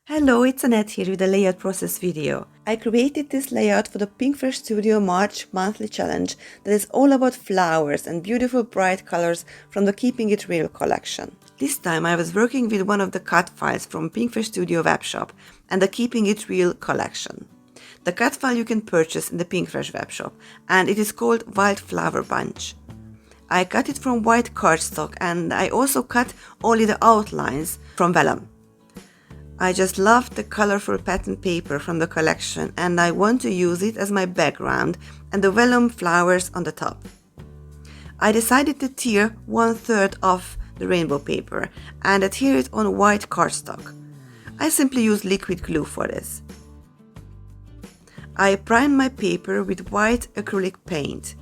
Hello, it's Annette here with the layout process video. I created this layout for the Pinkfresh Studio March monthly challenge that is all about flowers and beautiful bright colors from the Keeping It Real collection. This time I was working with one of the cut files from Pinkfresh Studio webshop and the Keeping It Real collection. The cut file you can purchase in the Pinkfresh webshop and it is called Wildflower Bunch. I cut it from white cardstock and I also cut only the outlines from vellum. I just love the colorful pattern paper from the collection and I want to use it as my background and the vellum flowers on the top. I decided to tear 1/3 of the rainbow paper and adhere it on white cardstock. I simply use liquid glue for this. I primed my paper with white acrylic paint.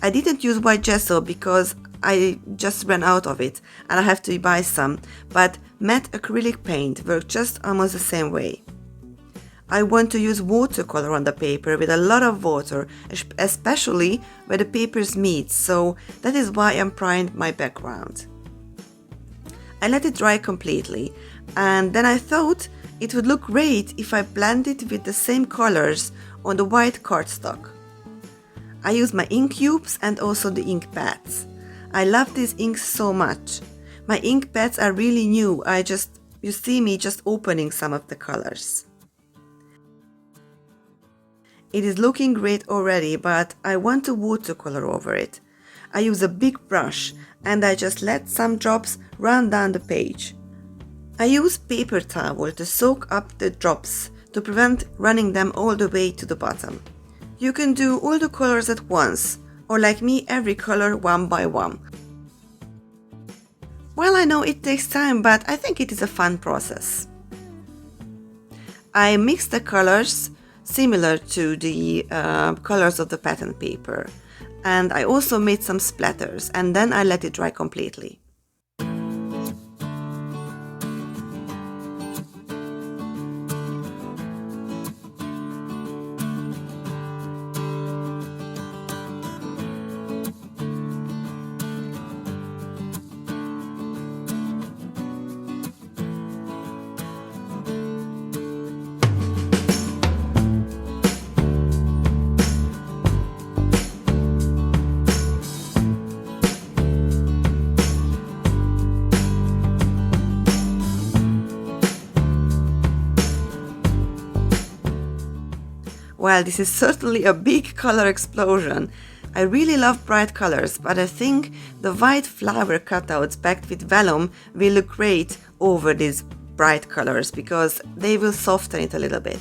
I didn't use white gesso because I just ran out of it and I have to buy some, but matte acrylic paint works just almost the same way. I want to use watercolor on the paper with a lot of water, especially where the papers meet, so that is why I primed my background. I let it dry completely and then I thought it would look great if I blended with the same colors on the white cardstock. I use my ink cubes and also the ink pads. I love these inks so much. My ink pads are really new. You see me just opening some of the colors. It is looking great already, but I want to watercolor over it. I use a big brush and I just let some drops run down the page. I use paper towel to soak up the drops to prevent running them all the way to the bottom. You can do all the colors at once, or like me, every color one by one. Well, I know it takes time, but I think it is a fun process. I mix the colors similar to the colors of the pattern paper, and I also made some splatters, and then I let it dry completely. Well, this is certainly a big color explosion. I really love bright colors, but I think the white flower cutouts packed with vellum will look great over these bright colors because they will soften it a little bit.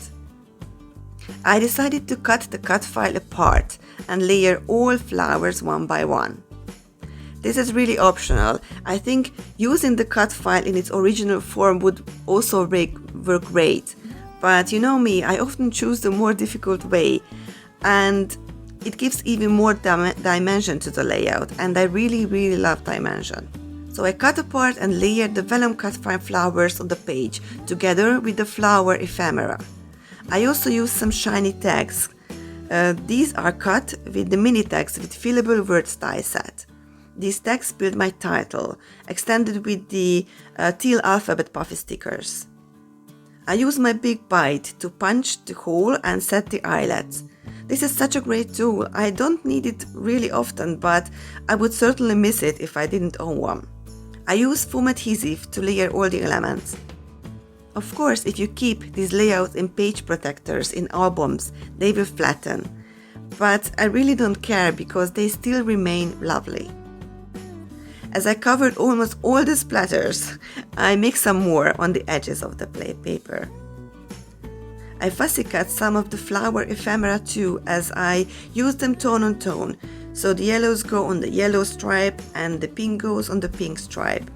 I decided to cut the cut file apart and layer all flowers one by one. This is really optional. I think using the cut file in its original form would also work great. But you know me, I often choose the more difficult way and it gives even more dimension to the layout, and I really love dimension. So I cut apart and layered the vellum cut file flowers on the page together with the flower ephemera. I also used some shiny tags. These are cut with the mini tags with fillable words die set. These tags build my title, extended with the teal alphabet puffy stickers. I use my big bite to punch the hole and set the eyelets. This is such a great tool. I don't need it really often, but I would certainly miss it if I didn't own one. I use foam adhesive to layer all the elements. Of course, if you keep these layouts in page protectors in albums, they will flatten. But I really don't care because they still remain lovely. As I covered almost all the splatters, I mixed some more on the edges of the paper. I fussy cut some of the flower ephemera too, as I use them tone on tone, so the yellows go on the yellow stripe and the pink goes on the pink stripe.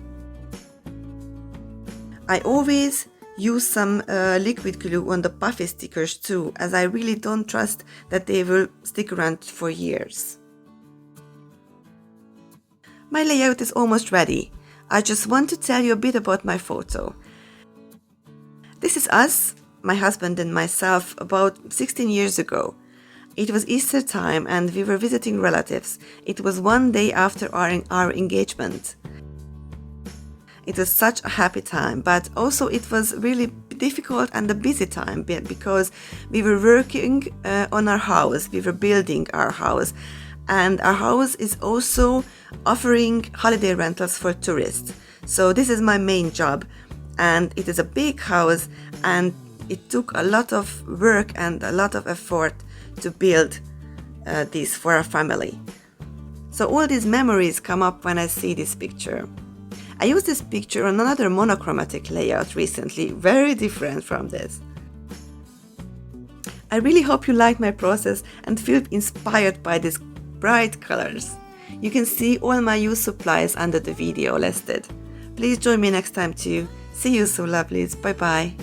I always use some liquid glue on the puffy stickers too, as I really don't trust that they will stick around for years. My layout is almost ready. I just want to tell you a bit about my photo. This is us, my husband and myself, about 16 years ago. It was Easter time and we were visiting relatives. It was one day after our engagement. It was such a happy time, but also it was really difficult and a busy time because we were working on our house, we were building our house, and our house is also offering holiday rentals for tourists. So this is my main job, and it is a big house, and it took a lot of work and a lot of effort to build this for our family. So all these memories come up when I see this picture. I used this picture on another monochromatic layout recently, very different from this. I really hope you like my process and feel inspired by these bright colors. You can see all my used supplies under the video listed. Please join me next time too. See you so lovelies. Bye bye.